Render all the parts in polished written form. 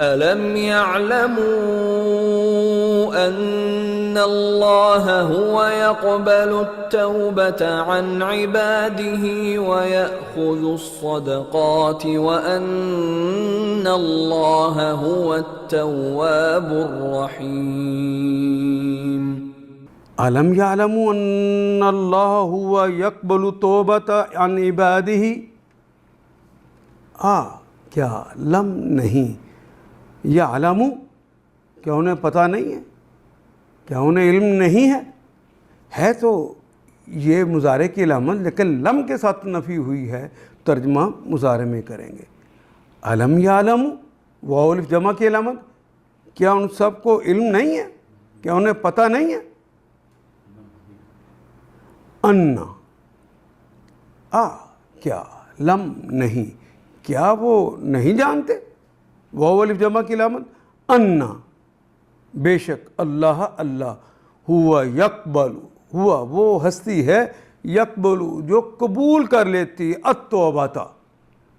أَلَمْ يَعْلَمُوا أَنَّ اللَّهَ هُوَ يَقْبَلُ التَّوْبَةَ عَنْ عِبَادِهِ وَيَأْخُذُ الصَّدَقَاتِ وَأَنَّ اللَّهَ هُوَ التَّوَّابُ الرَّحِيمُ أَلَمْ يَعْلَمُوا أَنَّ اللَّهَ هُوَ يَقْبَلُ التَّوْبَةَ عَنْ عِبَادِهِ کیا لم نہیں یعلم کیا انہیں پتہ نہیں ہے، کیا انہیں علم نہیں ہے تو یہ مضارع کی علامت، لیکن لم کے ساتھ نفی ہوئی ہے، ترجمہ مضارع میں کریں گے۔ علم یعلم واو الف جمع کی علامت، کیا ان سب کو علم نہیں ہے، کیا انہیں پتہ نہیں ہے؟ انا کیا لم نہیں، کیا وہ نہیں جانتے؟ واو الف جمع کی علامت، انا بے شک اللہ ہوا یقبل، ہوا وہ ہستی ہے، یقبل جو قبول کر لیتی التوبہ،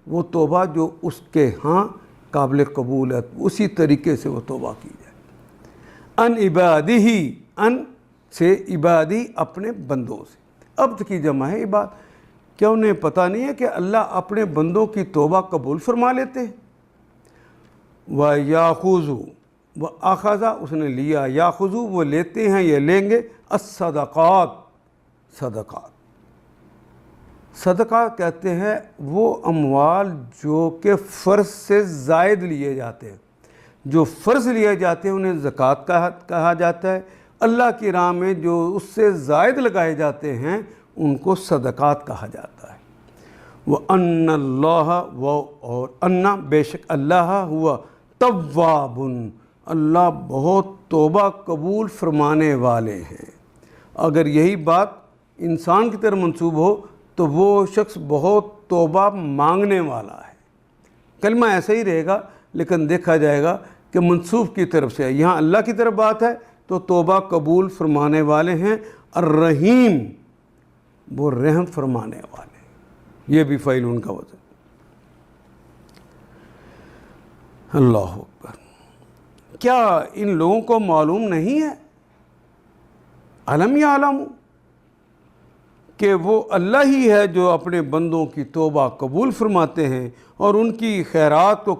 وہ توبہ جو اس کے ہاں قابل قبول ہے، اسی طریقے سے وہ توبہ کی جائے۔ ان عبادہ، ان سے عبادی اپنے بندوں سے، عبد کی جمع ہے عباد۔ کیا انہیں پتہ نہیں ہے کہ اللہ اپنے بندوں کی توبہ قبول فرما لیتے ہیں؟ وَيَأْخُذُ وَأَخَذَ اس نے لیا، یاخذو وہ لیتے ہیں یا لیں گے، الصدقات صدقات کہتے ہیں وہ اموال جو کہ فرض سے زائد لیے جاتے ہیں، جو فرض لیے جاتے ہیں انہیں زکوٰۃ کہا جاتا ہے، اللہ کی راہ میں جو اس سے زائد لگائے جاتے ہیں ان کو صدقات کہا جاتا ہے۔ وَأَنَّ اللَّهَ اور انا بے شک اللہ ہوا تواب، اللہ بہت توبہ قبول فرمانے والے ہیں۔ اگر یہی بات انسان کی طرف منسوب ہو تو وہ شخص بہت توبہ مانگنے والا ہے، کلمہ ایسا ہی رہے گا لیکن دیکھا جائے گا کہ منسوب کی طرف سے ہے۔ یہاں اللہ کی طرف بات ہے تو توبہ قبول فرمانے والے ہیں۔ الرحیم وہ رحم فرمانے والے، یہ بھی فعل ان کا وزن۔ اللہ اکبر، کیا ان لوگوں کو معلوم نہیں ہے؟ علم یعلم کہ وہ اللہ ہی ہے جو اپنے بندوں کی توبہ قبول فرماتے ہیں اور ان کی خیرات کو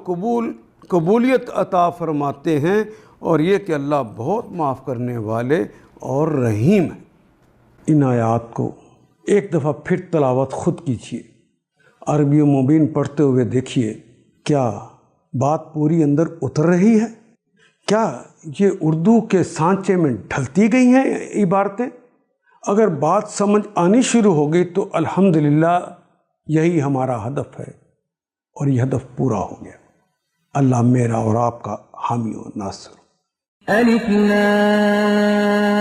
قبولیت عطا فرماتے ہیں، اور یہ کہ اللہ بہت معاف کرنے والے اور رحیم ہے۔ ان آیات کو ایک دفعہ پھر تلاوت خود کیجیے، عربی و مبین پڑھتے ہوئے دیکھیے کیا بات پوری اندر اتر رہی ہے؟ کیا یہ اردو کے سانچے میں ڈھلتی گئی ہیں عبارتیں؟ اگر بات سمجھ آنی شروع ہو گئی تو الحمدللہ یہی ہمارا ہدف ہے اور یہ ہدف پورا ہو گیا۔ اللہ میرا اور آپ کا حامی و ناصر۔ الف لام